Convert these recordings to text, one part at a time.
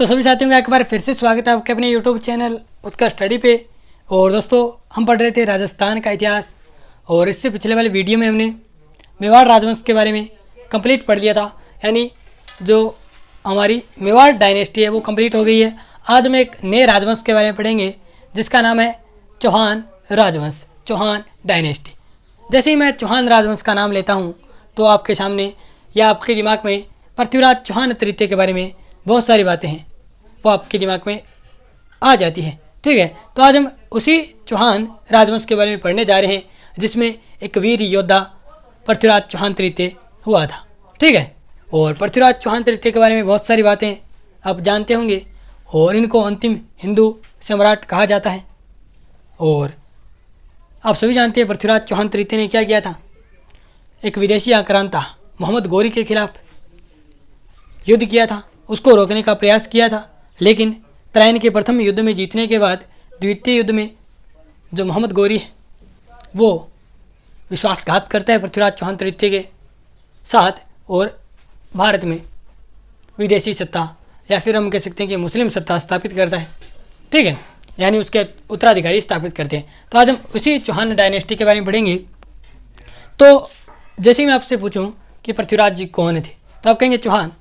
तो सभी साथियों का एक बार फिर से स्वागत है आपके अपने यूट्यूब चैनल उत्कर्ष स्टडी पे। और दोस्तों, हम पढ़ रहे थे राजस्थान का इतिहास और इससे पिछले वाले वीडियो में हमने मेवाड़ राजवंश के बारे में कंप्लीट पढ़ लिया था। यानी जो हमारी मेवाड़ डायनेस्टी है वो कंप्लीट हो गई है। आज हम एक नए राजवंश के बारे में पढ़ेंगे जिसका नाम है चौहान राजवंश, चौहान डायनेस्टी। जैसे ही मैं चौहान राजवंश का नाम लेता हूँ तो आपके सामने या आपके दिमाग में पृथ्वीराज चौहान तृतीय के बारे में बहुत सारी बातें हैं, वो आपके दिमाग में आ जाती है। ठीक है, तो आज हम उसी चौहान राजवंश के बारे में पढ़ने जा रहे हैं जिसमें एक वीर योद्धा पृथ्वीराज चौहान तृतीय हुआ था। ठीक है, और पृथ्वीराज चौहान तृतीय के बारे में बहुत सारी बातें आप जानते होंगे और इनको अंतिम हिंदू सम्राट कहा जाता है। और आप सभी जानते हैं पृथ्वीराज चौहान तृतीय ने क्या किया था। एक विदेशी आक्रांता मोहम्मद गौरी के खिलाफ युद्ध किया था, उसको रोकने का प्रयास किया था, लेकिन त्रायन के प्रथम युद्ध में जीतने के बाद द्वितीय युद्ध में जो मोहम्मद गौरी है वो विश्वासघात करता है पृथ्वीराज चौहान तृतीय के साथ और भारत में विदेशी सत्ता या फिर हम कह सकते हैं कि मुस्लिम सत्ता स्थापित करता है। ठीक है, यानी उसके उत्तराधिकारी स्थापित करते हैं। तो आज हम उसी चौहान डायनेस्टी के बारे में पढ़ेंगे। तो जैसे मैं आपसे पूछूं कि पृथ्वीराज जी कौन थे तो आप कहेंगे चौहान,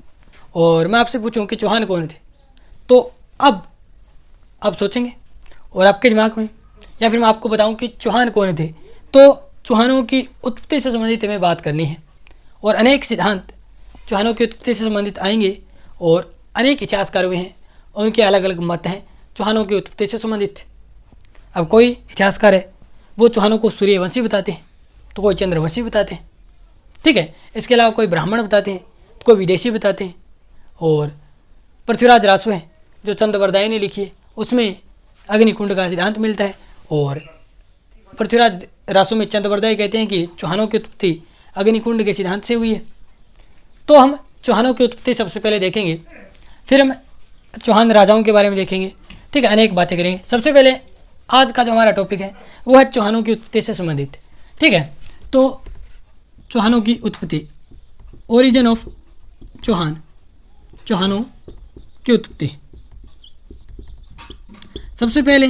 और मैं आपसे पूछूं कि चौहान कौन थे तो अब आप सोचेंगे और आपके दिमाग में, या फिर मैं आपको बताऊं कि चौहान कौन थे तो चौहानों की उत्पत्ति से संबंधित हमें बात करनी है। और अनेक सिद्धांत चौहानों की उत्पत्ति से संबंधित आएंगे और अनेक इतिहासकार हुए हैं, उनके अलग अलग मत हैं चौहानों की उत्पत्ति से संबंधित। अब कोई इतिहासकार है वो चौहानों को सूर्यवंशी बताते हैं तो कोई चंद्रवंशी बताते हैं। ठीक है, इसके अलावा कोई ब्राह्मण बताते हैं तो कोई विदेशी बताते हैं। और पृथ्वीराज रासो है जो चंद्रवरदाई ने लिखी है उसमें अग्निकुंड का सिद्धांत मिलता है। और पृथ्वीराज रासो में चंद्रवरदाई कहते हैं कि चौहानों की उत्पत्ति अग्निकुंड के सिद्धांत से हुई है। तो हम चौहानों की उत्पत्ति सबसे पहले देखेंगे, फिर हम चौहान राजाओं के बारे में देखेंगे। ठीक है, अनेक बातें करेंगे। सबसे पहले आज का जो हमारा टॉपिक है वो है चौहानों की उत्पत्ति से संबंधित। ठीक है, तो चौहानों की उत्पत्ति, ओरिजिन ऑफ चौहान, चौहानों की उत्पत्ति। सबसे पहले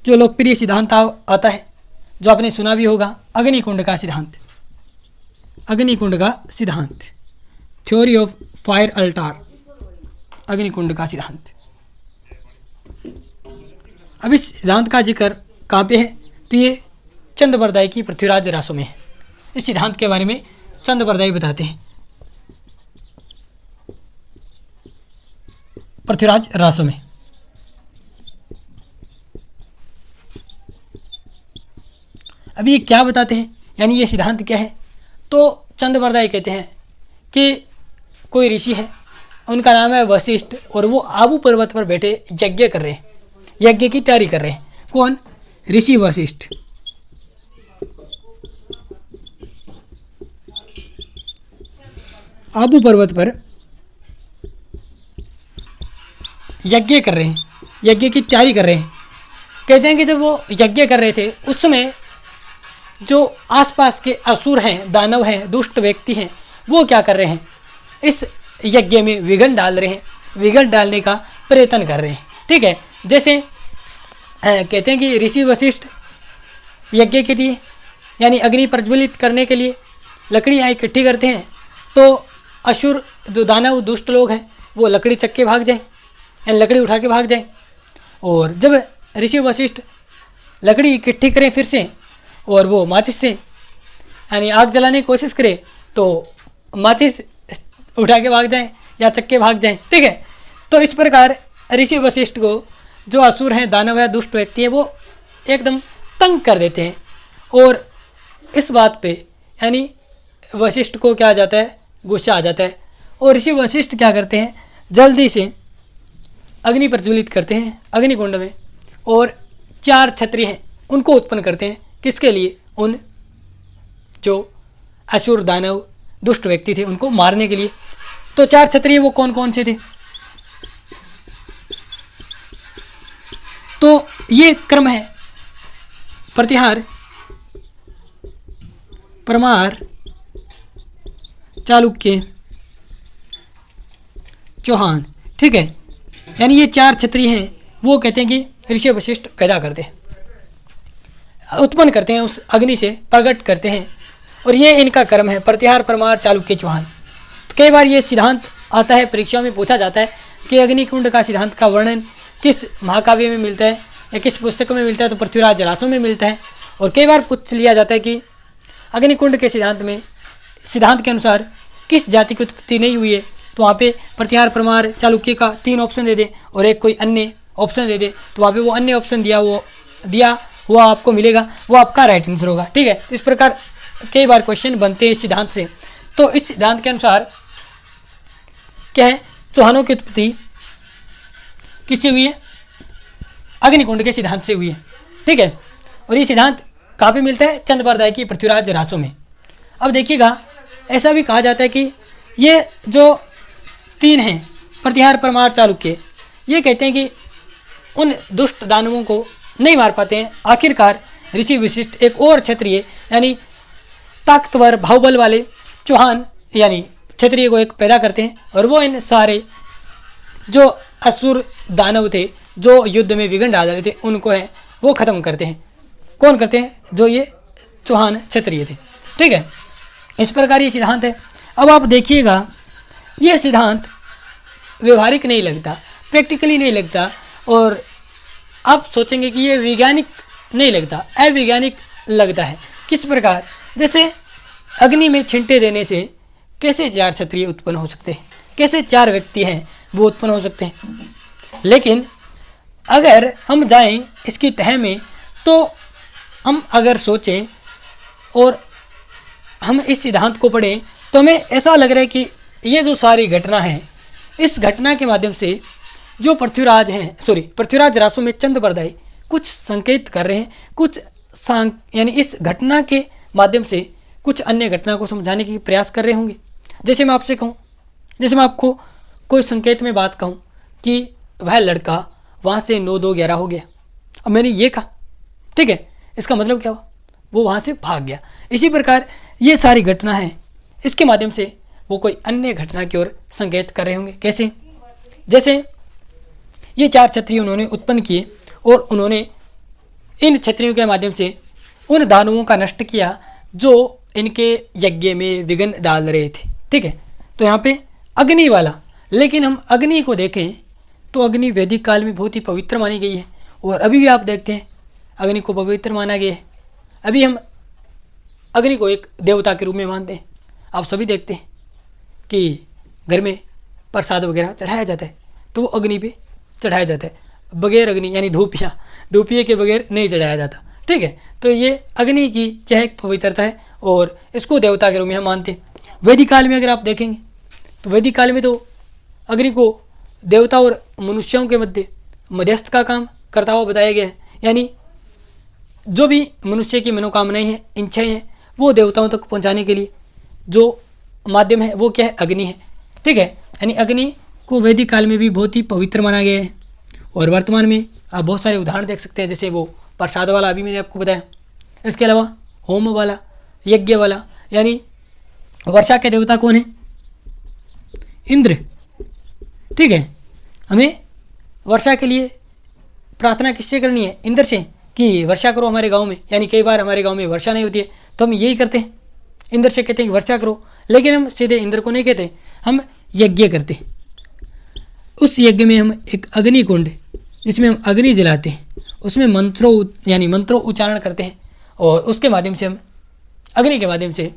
जो लोकप्रिय सिद्धांत आता है जो आपने सुना भी होगा, अग्निकुंड का सिद्धांत, अग्निकुंड का सिद्धांत, थ्योरी ऑफ फायर अल्टार, अग्निकुंड का सिद्धांत। अब इस सिद्धांत का जिक्र कहाँ पे है तो ये चंद्रवरदाई की पृथ्वीराज रासो में है। इस सिद्धांत के बारे में चंद्रवरदाई बताते हैं पृथ्वीराज रासो में। अभी ये क्या बताते हैं, यानी ये सिद्धांत क्या है, तो चंद्रवरदाई कहते हैं कि कोई ऋषि है, उनका नाम है वशिष्ठ, और वो आबू पर्वत पर बैठे यज्ञ कर रहे हैं, यज्ञ की तैयारी कर रहे हैं। कौन? ऋषि वशिष्ठ। आबू पर्वत पर यज्ञ कर रहे हैं, यज्ञ की तैयारी कर रहे हैं। कहते हैं कि जब वो यज्ञ कर रहे थे उस समय जो आसपास के असुर हैं, दानव हैं, दुष्ट व्यक्ति हैं, वो क्या कर रहे हैं, इस यज्ञ में विघ्न डाल रहे हैं, विघ्न डालने का प्रयत्न कर रहे हैं। ठीक है, जैसे कहते हैं कि ऋषि वशिष्ठ यज्ञ के लिए यानी अग्नि प्रज्वलित करने के लिए लकड़ियाँ इकट्ठी करते हैं तो असुर जो दानव दुष्ट लोग हैं वो लकड़ी चक्के के भाग जाएं, यानी लकड़ी उठा के भाग जाएं। और जब ऋषि वशिष्ठ लकड़ी इकट्ठी करें फिर से और वो माचिस से यानी आग जलाने की कोशिश करें तो माचिस उठा के भाग जाएं या चक्के भाग जाएं। ठीक है, तो इस प्रकार ऋषि वशिष्ठ को जो असुर हैं, दानव है, दुष्ट व्यक्ति हैं, वो एकदम तंग कर देते हैं। और इस बात पे यानी वशिष्ठ को क्या आ जाता है, गुस्सा आ जाता है। और ऋषि वशिष्ठ क्या करते हैं, जल्दी से अग्नि प्रज्वलित करते हैं अग्निकुंड में, और 4 क्षत्रिय हैं उनको उत्पन्न करते हैं। किसके लिए? उन जो असुर दानव दुष्ट व्यक्ति थे उनको मारने के लिए। तो 4 क्षत्रिय वो कौन कौन से थे, तो ये क्रम है प्रतिहार, परमार, चालुक्य, चौहान। ठीक है, यानी ये 4 क्षत्रिय हैं, वो कहते हैं कि ऋषि वशिष्ठ पैदा करते हैं, उत्पन्न करते हैं, उस अग्नि से प्रकट करते हैं, और ये इनका कर्म है। प्रत्याहार परमार चालुक्य चौहान। तो कई बार ये सिद्धांत आता है, परीक्षा में पूछा जाता है कि अग्निकुंड का सिद्धांत का वर्णन किस महाकाव्य में मिलता है या किस पुस्तक में मिलता है, तो पृथ्वीराज जलाशयों में मिलता है। और कई बार पूछ लिया जाता है कि अग्निकुंड के सिद्धांत के अनुसार किस जाति की उत्पत्ति नहीं हुई है, तो वहाँ पे प्रत्याहार परमार चालुक्य का 3 ऑप्शन दे दे और एक कोई अन्य ऑप्शन दे दे, तो वहाँ पे वो अन्य ऑप्शन दिया हुआ आपको मिलेगा, वो आपका राइट आंसर होगा। ठीक है, इस प्रकार कई बार क्वेश्चन बनते हैं इस सिद्धांत से। तो इस सिद्धांत के अनुसार क्या है, चौहानों की उत्पत्ति किससे हुई है? अग्निकुंड के सिद्धांत से हुई है। ठीक है, और ये सिद्धांत कहाँ पे मिलता है? चंद्रबरदाई की पृथ्वीराज रासों में। अब देखिएगा, ऐसा भी कहा जाता है कि ये जो 3 हैं प्रत्याहार परमार चालुक्य, ये कहते हैं कि उन दुष्ट दानवों को नहीं मार पाते हैं। आखिरकार ऋषि वशिष्ठ एक और क्षत्रिय यानी ताकतवर बाहुबल वाले चौहान यानी क्षत्रिय को एक पैदा करते हैं, और वो इन सारे जो असुर दानव थे जो युद्ध में विघ्न डाल रहे थे उनको है वो ख़त्म करते हैं। कौन करते हैं? जो ये चौहान क्षत्रिय थे। ठीक है, इस प्रकार ये सिद्धांत है। अब आप देखिएगा, ये सिद्धांत व्यवहारिक नहीं लगता, प्रैक्टिकली नहीं लगता, और आप सोचेंगे कि ये वैज्ञानिक नहीं लगता, अवैज्ञानिक लगता है। किस प्रकार? जैसे अग्नि में छिंटे देने से कैसे 4 क्षत्रिय उत्पन्न हो सकते हैं, कैसे 4 व्यक्ति हैं वो उत्पन्न हो सकते हैं। लेकिन अगर हम जाएं इसकी तह में, तो हम अगर सोचें और हम इस सिद्धांत को पढ़ें, तो हमें ऐसा लग रहा है कि ये जो सारी घटना है, इस घटना के माध्यम से जो पृथ्वीराज रासों में चंद्रबरदाई कुछ संकेत कर रहे हैं, कुछ यानी इस घटना के माध्यम से कुछ अन्य घटना को समझाने की प्रयास कर रहे होंगे। जैसे मैं आपसे कहूँ, जैसे मैं आपको कोई संकेत में बात कहूँ कि वह लड़का वहाँ से 9-2-11 हो गया, अब मैंने ये कहा, ठीक है, इसका मतलब क्या हुआ? वो वहाँ से भाग गया। इसी प्रकार ये सारी घटना है, इसके माध्यम से वो कोई अन्य घटना की ओर संकेत कर रहे होंगे। कैसे? जैसे ये 4 क्षत्रिय उन्होंने उत्पन्न किए और उन्होंने इन क्षत्रियों के माध्यम से उन दानवों का नष्ट किया जो इनके यज्ञ में विघ्न डाल रहे थे। ठीक है, तो यहाँ पे अग्नि वाला, लेकिन हम अग्नि को देखें तो अग्नि वैदिक काल में बहुत ही पवित्र मानी गई है, और अभी भी आप देखते हैं अग्नि को पवित्र माना गया है। अभी हम अग्नि को एक देवता के रूप में मानते हैं। आप सभी देखते हैं कि घर में प्रसाद वगैरह चढ़ाया जाता है, तो वो अग्नि पे चढ़ाया जाता है, बगैर अग्नि यानी धूपिया के बगैर नहीं चढ़ाया जाता। ठीक है, तो ये अग्नि की क्या एक पवित्रता है, और इसको देवता के रूप में हम मानते हैं। वैदिक काल में अगर आप देखेंगे तो वैदिक काल में तो अग्नि को देवता और मनुष्यों के मध्यस्थ का काम करता हुआ बताया गया है। यानी जो भी मनुष्य की मनोकामनाएं हैं, इच्छाएं हैं, वो देवताओं तक पहुंचाने के लिए जो माध्यम है वो क्या है? अग्नि है। ठीक है, यानी अग्नि को वैदिक काल में भी बहुत ही पवित्र माना गया है, और वर्तमान में आप बहुत सारे उदाहरण देख सकते हैं। जैसे वो प्रसाद वाला अभी मैंने आपको बताया, इसके अलावा होम वाला, यज्ञ वाला, यानी वर्षा के देवता कौन है? इंद्र। ठीक है, हमें वर्षा के लिए प्रार्थना किससे करनी है? इंद्र से, कि वर्षा करो हमारे गांव में। यानी कई बार हमारे गांव में वर्षा नहीं होती है, तो हम यही करते हैं, इंद्र से कहते हैं कि वर्षा करो। लेकिन हम सीधे इंद्र को नहीं कहते, हम यज्ञ करते हैं। उस यज्ञ में हम एक अग्नि कुंड जिसमें हम अग्नि जलाते हैं, उसमें मंत्रों उच्चारण करते हैं, और उसके माध्यम से हम अग्नि के माध्यम से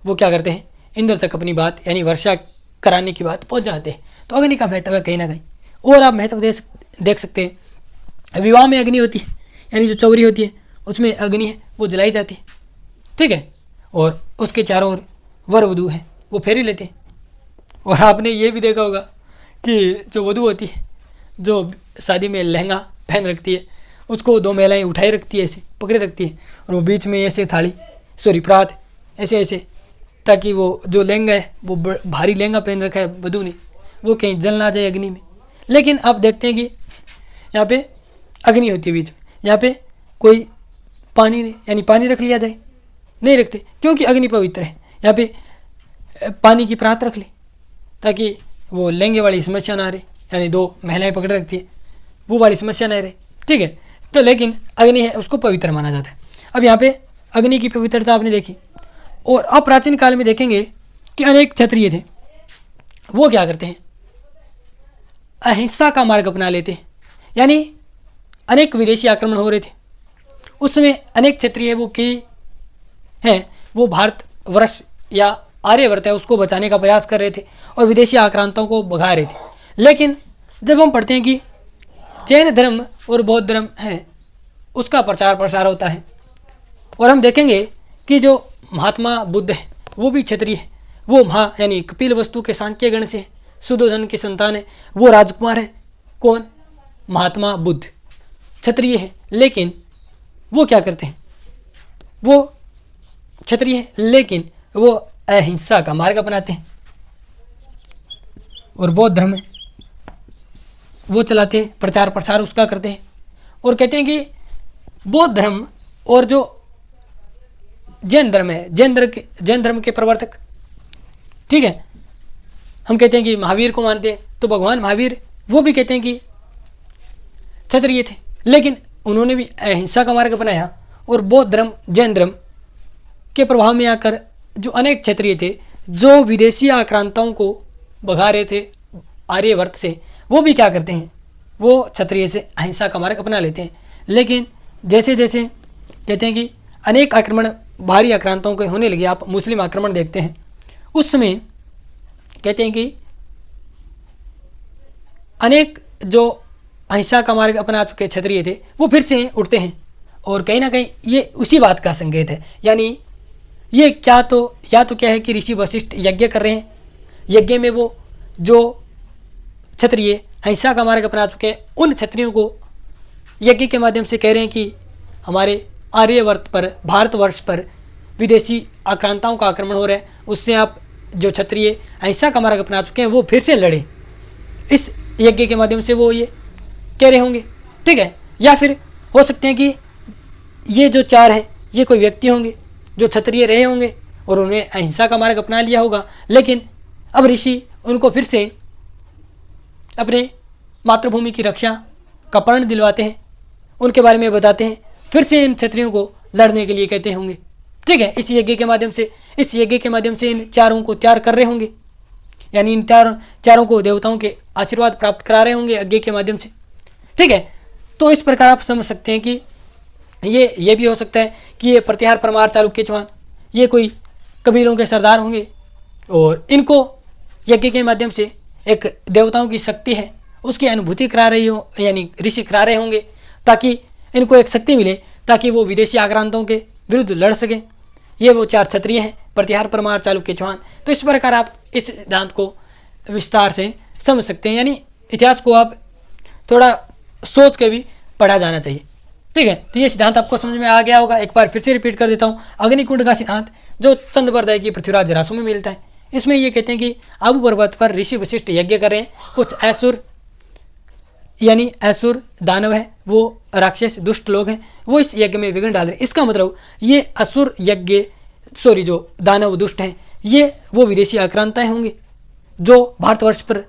वो क्या करते हैं? इंद्र तक अपनी बात यानी वर्षा कराने की बात पहुंच जाते हैं। तो अग्नि का महत्व है कहीं ना कहीं। और आप महत्व देख सकते हैं, विवाह में अग्नि होती है, यानी जो चौरी होती है उसमें अग्नि है, वो जलाई जाती है। ठीक है, और उसके चारों ओर वर वधू है वो फेरी लेते हैं। और आपने ये भी देखा होगा कि जो वधू होती है, जो शादी में लहंगा पहन रखती है, उसको 2 महिलाएं उठाए रखती है, ऐसे पकड़े रखती है, और वो बीच में ऐसे प्रात ऐसे, ताकि वो जो लहंगा है वो भारी लहंगा पहन रखा है वधू ने, वो कहीं जल ना जाए अग्नि में। लेकिन आप देखते हैं कि यहाँ पे अग्नि होती है बीच में, यहाँ पे कोई पानी नहीं, यानी पानी रख लिया जाए, नहीं रखते, क्योंकि अग्नि पवित्र है। यहाँ पे पानी की प्रात रख ले ताकि वो लहंगे वाली समस्या ना रहे, यानी 2 महिलाएं पकड़ रखती है, वो वाली समस्या नहीं रही। ठीक है, तो लेकिन अग्नि है उसको पवित्र माना जाता है। अब यहाँ पे अग्नि की पवित्रता आपने देखी। और अब प्राचीन काल में देखेंगे कि अनेक क्षत्रिय थे, वो क्या करते हैं, अहिंसा का मार्ग अपना लेते हैं। यानी अनेक विदेशी आक्रमण हो रहे थे उस समय, अनेक क्षत्रिय वो की हैं, वो भारतवर्ष या आर्यवर्त है उसको बचाने का प्रयास कर रहे थे और विदेशी आक्रांताओं को भगा रहे थे। लेकिन जब हम पढ़ते हैं कि जैन धर्म और बौद्ध धर्म है उसका प्रचार प्रसार होता है, और हम देखेंगे कि जो महात्मा बुद्ध है वो भी क्षत्रिय है, वो यानी कपिल वस्तु के सांख्य गण से सुदोधन की संतान है, वो राजकुमार है। कौन? महात्मा बुद्ध क्षत्रिय है, लेकिन वो क्या करते हैं, वो क्षत्रिय है लेकिन वो अहिंसा का मार्ग अपनाते हैं। और बौद्ध धर्म वो चलाते हैं, प्रचार प्रसार उसका करते हैं, और कहते हैं कि बौद्ध धर्म और जो जैन धर्म है, जैन धर्म के प्रवर्तक, ठीक है, हम कहते हैं कि महावीर को मानते हैं, तो भगवान महावीर वो भी कहते हैं कि क्षत्रिय थे, लेकिन उन्होंने भी अहिंसा का मार्ग अपनाया। और बौद्ध धर्म जैन धर्म के प्रभाव में आकर जो अनेक क्षत्रिय थे जो विदेशी आक्रांताओं को भगा रहे थे आर्यवर्त से, वो भी क्या करते हैं, वो क्षत्रिय से अहिंसा का मार्ग अपना लेते हैं। लेकिन जैसे जैसे कहते हैं कि अनेक आक्रमण भारी आक्रांताओं के होने लगे, आप मुस्लिम आक्रमण देखते हैं, उस समय कहते हैं कि अनेक जो अहिंसा का मार्ग अपना चुके क्षत्रिय थे वो फिर से उठते हैं, और कहीं ना कहीं ये उसी बात का संकेत है। यानी ये या तो क्या है कि ऋषि वशिष्ठ यज्ञ कर रहे हैं, यज्ञ में वो जो क्षत्रिय अहिंसा का मार्ग अपना चुके हैं उन क्षत्रियों को यज्ञ के माध्यम से कह रहे हैं कि हमारे आर्यवर्त पर, भारतवर्ष पर विदेशी आक्रांताओं का आक्रमण हो रहा है, उससे आप जो क्षत्रिय अहिंसा का मार्ग अपना चुके हैं वो फिर से लड़े। इस यज्ञ के माध्यम से वो ये कह रहे होंगे। ठीक है, या फिर हो सकते हैं कि ये जो 4 हैं ये कोई व्यक्ति होंगे जो क्षत्रिय रहे होंगे और उन्हें अहिंसा का मार्ग अपना लिया होगा, लेकिन अब ऋषि उनको फिर से अपने मातृभूमि की रक्षा का प्रण दिलवाते हैं, उनके बारे में बताते हैं, फिर से इन क्षत्रियों को लड़ने के लिए कहते होंगे। ठीक है, इस यज्ञ के माध्यम से इन 4 को तैयार कर रहे होंगे, यानी इन चारों को देवताओं के आशीर्वाद प्राप्त करा रहे होंगे यज्ञ के माध्यम से। ठीक है, तो इस प्रकार आप समझ सकते हैं कि ये भी हो सकता है कि ये प्रतिहार परमार चालुक्य चौहान ये कोई कबीलों के सरदार होंगे और इनको यज्ञ के माध्यम से एक देवताओं की शक्ति है उसकी अनुभूति करा रही हो, यानी ऋषि करा रहे होंगे ताकि इनको एक शक्ति मिले ताकि वो विदेशी आक्रांताओं के विरुद्ध लड़ सकें। ये वो 4 क्षत्रिय हैं, प्रतिहार परमार चालुक्य चौहान। तो इस प्रकार आप इस सिद्धांत को विस्तार से समझ सकते हैं, यानी इतिहास को आप थोड़ा सोच के भी पढ़ा जाना चाहिए। ठीक है, तो ये सिद्धांत आपको समझ में आ गया होगा। एक बार फिर से रिपीट कर देता हूँ। अग्निकुंड का सिद्धांत जो चंद्रवर्दय की पृथ्वीराज जरासु में मिलता है, इसमें ये कहते हैं कि आबू पर्वत पर ऋषि वशिष्ठ यज्ञ कर रहे हैं, कुछ असुर यानी असुर दानव है, वो राक्षस दुष्ट लोग हैं, वो इस यज्ञ में विघ्न डाल रहे हैं। इसका मतलब ये असुर जो दानव दुष्ट हैं ये वो विदेशी आक्रांताएं होंगे जो भारतवर्ष पर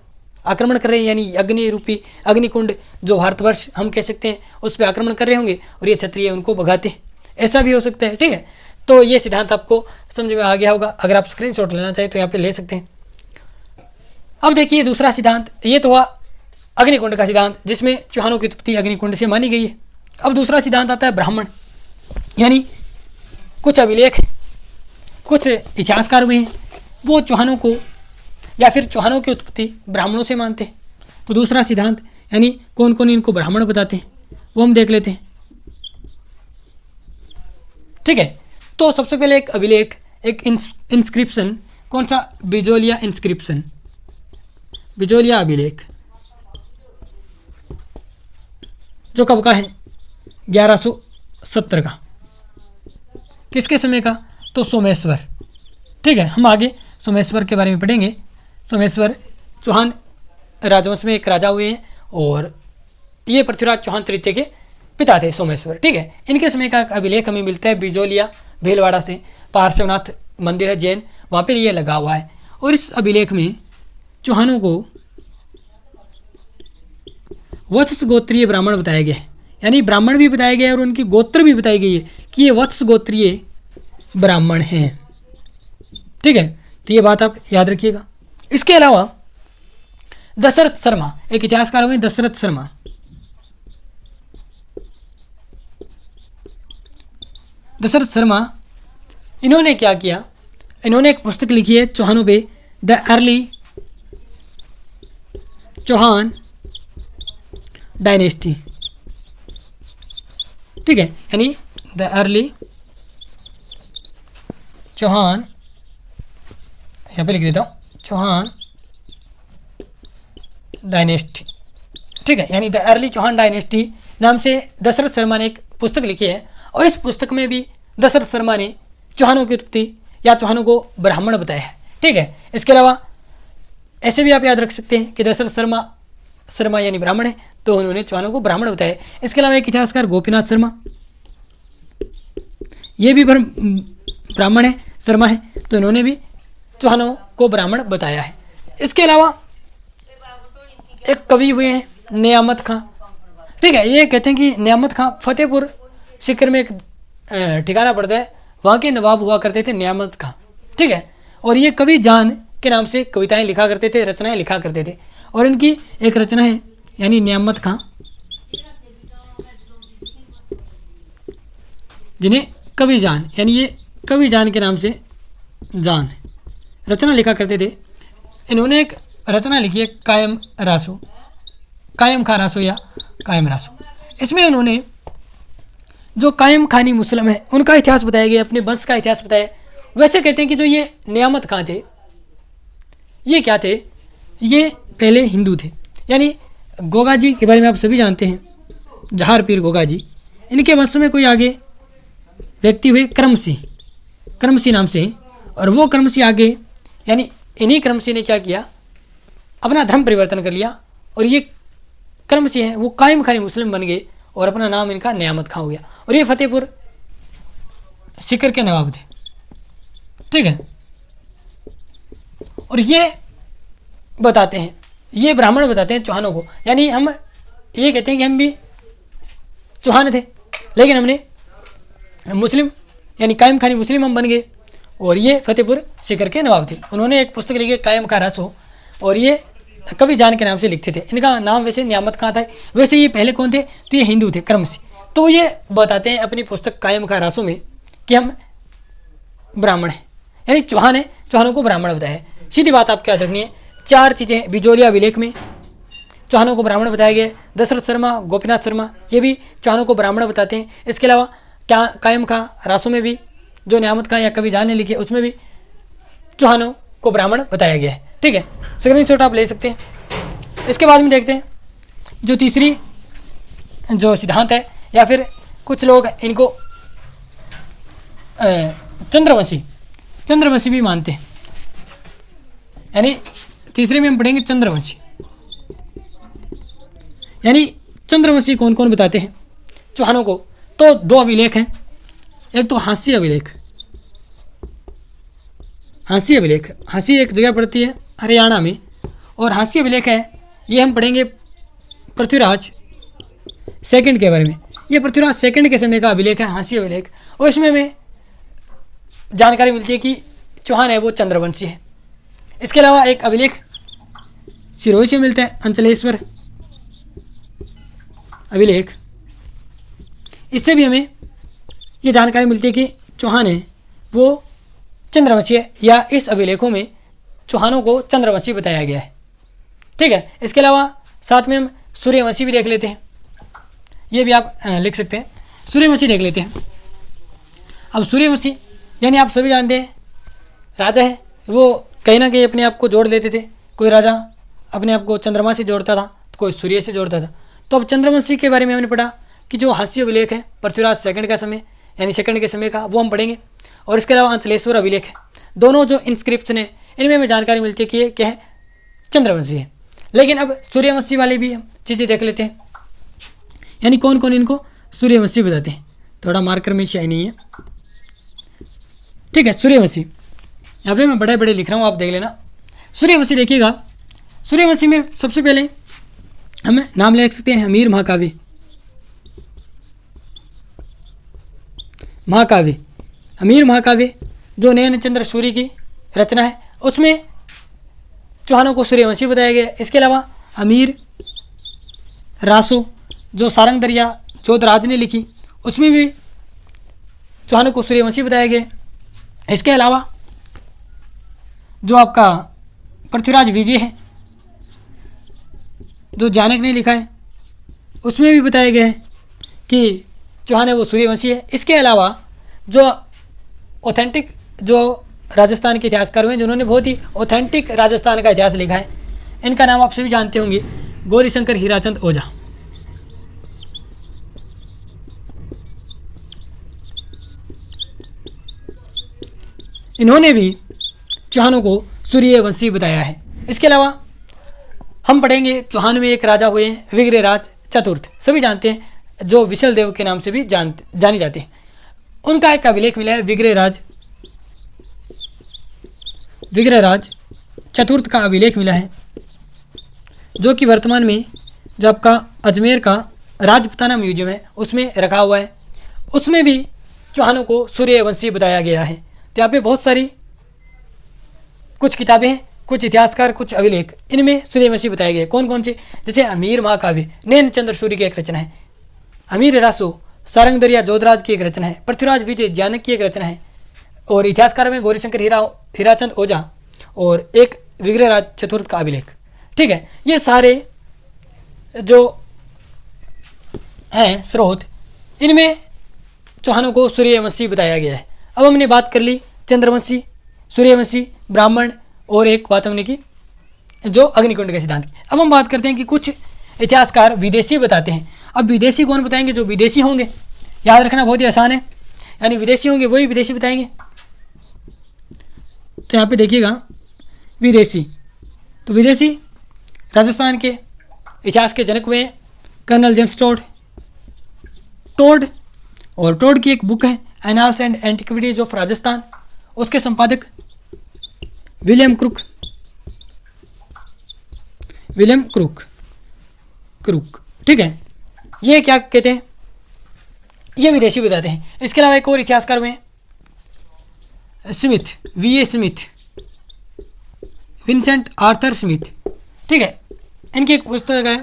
आक्रमण कर रहे हैं, यानी अग्नि रूपी अग्निकुंड जो भारतवर्ष हम कह सकते हैं उस पर आक्रमण कर रहे होंगे और ये क्षत्रिय उनको भगाते हैं, ऐसा भी हो सकता है। ठीक है, तो ये सिद्धांत आपको समझ में आ गया होगा। अगर आप स्क्रीनशॉट लेना चाहें तो यहाँ पे ले सकते हैं। अब देखिए दूसरा सिद्धांत, ये तो हुआ अग्निकुंड का सिद्धांत जिसमें चौहानों की उत्पत्ति अग्निकुंड से मानी गई है। अब दूसरा सिद्धांत आता है ब्राह्मण, यानी कुछ अभिलेख कुछ इतिहासकार हुए हैं वो चौहानों को या फिर चौहानों की उत्पत्ति ब्राह्मणों से मानते हैं। तो दूसरा सिद्धांत यानी कौन कौन इनको ब्राह्मण बताते हैं वो हम देख लेते हैं। ठीक है, तो सबसे पहले एक अभिलेख, एक इंस्क्रिप्शन, कौन सा? बिजोलिया इंस्क्रिप्शन, बिजोलिया अभिलेख, जो कब का है? 1170 का। किसके समय का? तो सोमेश्वर। ठीक है, हम आगे सोमेश्वर के बारे में पढ़ेंगे। सोमेश्वर चौहान राजवंश में एक राजा हुए हैं और ये पृथ्वीराज चौहान तृतीय के पिता थे सोमेश्वर। ठीक है, इनके समय का अभिलेख हमें मिलता है बिजोलिया भीलवाड़ा से, पार्श्वनाथ मंदिर है जैन, वहाँ पर ये लगा हुआ है। और इस अभिलेख में चौहानों को वत्स गोत्रीय ब्राह्मण बताया गया है, यानी ब्राह्मण भी बताया गया है और उनकी गोत्र भी बताई गई है कि ये वत्स गोत्रीय ब्राह्मण हैं। ठीक है, तो ये बात आप याद रखिएगा। इसके अलावा दशरथ शर्मा, एक इतिहासकार हुए दशरथ शर्मा। दशरथ शर्मा, इन्होंने क्या किया, इन्होंने एक पुस्तक लिखी है चौहानों पे, द अर्ली चौहान डायनेस्टी। ठीक है, यानी द अर्ली चौहान, यहाँ पे लिख देता हूँ, चौहान डायनेस्टी। ठीक है, यानी द अर्ली चौहान डायनेस्टी नाम से दशरथ शर्मा ने एक पुस्तक लिखी है, और इस पुस्तक में भी दशरथ शर्मा ने चौहानों की उत्पत्ति या चौहानों को ब्राह्मण बताया है। ठीक है, इसके अलावा ऐसे भी आप याद रख सकते हैं कि दशरथ शर्मा यानी ब्राह्मण है, तो उन्होंने चौहानों को ब्राह्मण बताया। इसके अलावा एक इतिहासकार गोपीनाथ शर्मा, ये भी ब्राह्मण है, शर्मा है, तो इन्होंने भी चौहानों को ब्राह्मण बताया है। इसके अलावा एक कवि हुए हैं नियामत खां। ठीक है, ये कहते हैं कि नियामत खां फतेहपुर सीकर में एक ठिकाना पड़ता है, वहाँ के नवाब हुआ करते थे नियामत खां। ठीक है, और ये कवि जान के नाम से कविताएं लिखा करते थे, रचनाएं लिखा करते थे, और इनकी एक रचना है यानी नियामत खां, जिन्हें कवि जान, यानी ये कवि जान के नाम से जान रचना लिखा करते थे। इन्होंने एक रचना लिखी है कायम रासो, कायम खा रासो या कायम रासो। इसमें उन्होंने जो कायम खानी मुस्लिम है उनका इतिहास बताया गया, अपने वंश का इतिहास बताया। वैसे कहते हैं कि जो ये नियामत खां थे, ये क्या थे, ये पहले हिंदू थे, यानी गोगा जी के बारे में आप सभी जानते हैं, जहार पीर गोगा जी, इनके वंश में कोई आगे व्यक्ति हुए क्रमसी नाम से, और वो क्रमसी आगे, यानी इन्हीं क्रमसी ने क्या किया, अपना धर्म परिवर्तन कर लिया, और ये क्रमसी हैं वो कायम खानी मुस्लिम बन गए, और अपना नाम इनका नियामत खां हो गया, और ये फतेहपुर सीकर के नवाब थे। ठीक है, और ये बताते हैं, ये ब्राह्मण बताते हैं चौहानों को, यानी हम ये कहते हैं कि हम भी चौहान थे, लेकिन हमने मुस्लिम यानी कायम खानी मुस्लिम हम बन गए, और ये फतेहपुर सीकर के नवाब थे। उन्होंने एक पुस्तक लिखी कायम खा रासो, और ये कवि जान के नाम से लिखते थे। इनका नाम वैसे नियामत खां था। वैसे ये पहले कौन थे, तो ये हिंदू थे, क्रमसी। तो ये बताते हैं अपनी पुस्तक कायम खा रासो में कि हम ब्राह्मण हैं, यानी चौहान है, चौहानों को ब्राह्मण बताया है। सीधी बात आपको याद रखनी है, 4 चीज़ें बिजोलिया अभिलेख में चौहानों को ब्राह्मण बताया गया। दशरथ शर्मा, गोपीनाथ शर्मा, ये भी चौहानों को ब्राह्मण बताते हैं। इसके अलावा क्या कायम खा रासो में भी जो नियामत खां या कवि जान ने लिखे, उसमें भी चौहानों को ब्राह्मण बताया गया है। ठीक है, स्क्रीनशॉट आप ले सकते हैं। इसके बाद में देखते हैं जो तीसरी जो सिद्धांत है, या फिर कुछ लोग इनको चंद्रवंशी भी मानते हैं, यानी तीसरे में हम पढ़ेंगे चंद्रवंशी। यानी चंद्रवंशी कौन कौन बताते हैं चौहानों को, तो 2 अभिलेख हैं। एक तो हाँसी अभिलेख, हाँसी एक जगह पड़ती है हरियाणा में, और हाँसी अभिलेख है, ये हम पढ़ेंगे पृथ्वीराज सेकंड के बारे में। ये पृथ्वीराज सेकंड के समय का अभिलेख है हाँसी अभिलेख, और इसमें हमें जानकारी मिलती है कि चौहान है वो चंद्रवंशी है। इसके अलावा एक अभिलेख सिरोही से मिलता है, अंचलेश्वर अभिलेख, इससे भी हमें ये जानकारी मिलती है कि चौहान है वो चंद्रवंशी है, या इस अभिलेखों में चौहानों को चंद्रवंशी बताया गया है। ठीक है, इसके अलावा साथ में हम सूर्यवंशी भी देख लेते हैं, ये भी आप लिख सकते हैं, सूर्यवंशी देख लेते हैं। अब सूर्यवंशी यानी आप सभी जानते हैं राजा है, वो कहीं ना कहीं अपने आप को जोड़ लेते थे। कोई राजा अपने आप को चंद्रमा से जोड़ता था, तो कोई सूर्य से जोड़ता था। तो अब चंद्रवंशी के बारे में हमने पढ़ा कि जो हाँसी अभिलेख है पृथ्वीराज सेकंड का समय, यानी सेकंड के समय का, वो हम पढ़ेंगे। और इसके अलावा अंचलेश्वर अभिलेख है, दोनों जो इंस्क्रिप्शन है इनमें हमें जानकारी मिलती है कि ये क्या है, चंद्रवंशी है। लेकिन अब सूर्यवंशी वाले भी हम चीज़ें देख लेते हैं, यानी कौन कौन इनको सूर्यवंशी बताते हैं। थोड़ा मार्कर में शाही नहीं है। ठीक है, सूर्यवंशी यहाँ पे मैं बड़े बड़े लिख रहा हूँ, आप देख लेना। सूर्यवंशी देखिएगा, सूर्यवंशी में सबसे पहले हम नाम ले सकते हैं अमीर महाकाव्य। महाकाव्य, अमीर महाकाव्य जो नयनचंद्र सूरी की रचना है, उसमें चौहानों को सूर्यवंशी बताया गया है। इसके अलावा अमीर रासो जो सारंग दरिया जोधराज ने लिखी, उसमें भी चौहानों को सूर्यवंशी बताया गया है। इसके अलावा जो आपका पृथ्वीराज विजय है जो जानक ने लिखा है, उसमें भी बताया गया है कि चौहान है वो सूर्यवंशी है। इसके अलावा जो ऑथेंटिक जो राजस्थान के इतिहासकार हुए जिन्होंने बहुत ही ऑथेंटिक राजस्थान का इतिहास लिखा है, इनका नाम आप सभी जानते होंगे, गौरीशंकर हीराचंद ओझा। इन्होंने भी चौहानों को सूर्यवंशी बताया है। इसके अलावा हम पढ़ेंगे चौहान में एक राजा हुए हैं विग्रहराज चतुर्थ, सभी जानते हैं, जो विशल देव के नाम से भी जानी जाते हैं। उनका एक अभिलेख मिला है विग्रहराज चतुर्थ का अभिलेख मिला है, जो कि वर्तमान में जो आपका अजमेर का राजपुताना म्यूजियम है उसमें रखा हुआ है। उसमें भी चौहानों को सूर्यवंशी बताया गया है। तो यहाँ पे बहुत सारी कुछ किताबें हैं, कुछ इतिहासकार, कुछ अभिलेख, इनमें सूर्यवंशी बताए गए। कौन कौन से? जैसे अमीर महाकाव्य नयनचंद्र सूरी की एक रचना है, अमीर रासो सारंग दरिया जोधराज की एक रचना है, पृथ्वीराज विजय जानक की एक रचना है, और इतिहासकार में गौरीशंकर हीराचंद ओझा और एक विग्रहराज चतुर्थ का अभिलेख। ठीक है, ये सारे जो हैं स्रोत, इनमें चौहानों को सूर्यवंशी बताया गया है। अब हमने बात कर ली चंद्रवंशी, सूर्यवंशी, ब्राह्मण, और एक बात हमने की जो अग्निकुंड के सिद्धांत की। अब हम बात करते हैं कि कुछ इतिहासकार विदेशी बताते हैं। अब विदेशी कौन बताएंगे? जो विदेशी होंगे, याद रखना बहुत ही आसान है, यानी विदेशी होंगे वही विदेशी बताएंगे। तो यहाँ पे देखिएगा विदेशी, तो विदेशी राजस्थान के इतिहास के जनक हुए हैं कर्नल जेम्स टोड, और टोड की एक बुक है annals and antiquities of Rajasthan, उसके संपादक विलियम क्रूक। ठीक है, ये क्या कहते हैं? ये विदेशी बताते हैं। इसके अलावा एक और इतिहासकार हुए Smith, VA. Smith, Vincent Arthur Smith. ठीक है, इनकी एक पुस्तक है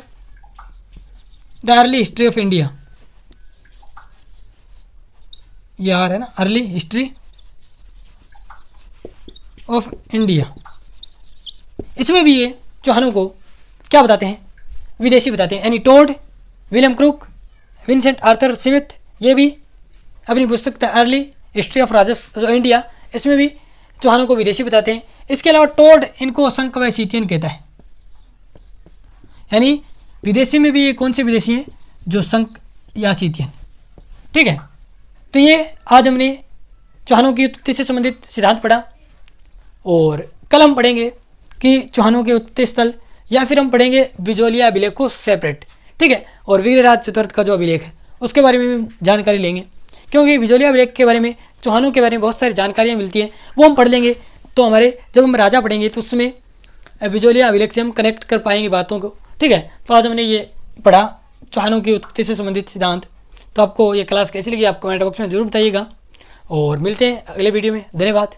the early history of India, ये आ रहा है ना, अर्ली हिस्ट्री ऑफ इंडिया। इसमें भी ये चौहानों को क्या बताते हैं? विदेशी बताते हैं। यानी Tod, William Crooke, Vincent Arthur Smith, ये भी अपनी पुस्तक the early history of India, इसमें भी चौहानों को विदेशी बताते हैं। इसके अलावा टोड इनको संक व सीतियन कहता है, यानी विदेशी में भी ये कौन से विदेशी हैं? जो संक या सीतियन। ठीक है, तो ये आज हमने चौहानों की उत्पत्ति से संबंधित सिद्धांत पढ़ा, और कल हम पढ़ेंगे कि चौहानों के उत्पत्ति स्थल, या फिर हम पढ़ेंगे बिजोलिया अभिलेख को सेपरेट। ठीक है, और विग्रहराज चतुर्थ का जो अभिलेख है उसके बारे में भी जानकारी लेंगे, क्योंकि बिजोलिया अभिलेख के बारे में, चौहानों के बारे में बहुत सारी जानकारियाँ मिलती हैं, वो हम पढ़ लेंगे। तो हमारे जब हम राजा पढ़ेंगे तो उसमें बिजोलिया अभिलेख से हम कनेक्ट कर पाएंगे बातों को। ठीक है, तो आज हमने ये पढ़ा चौहानों की उत्पत्ति से संबंधित सिद्धांत। तो आपको ये क्लास कैसी लगी आप कमेंट बॉक्स में जरूर बताइएगा, और मिलते हैं अगले वीडियो में। धन्यवाद।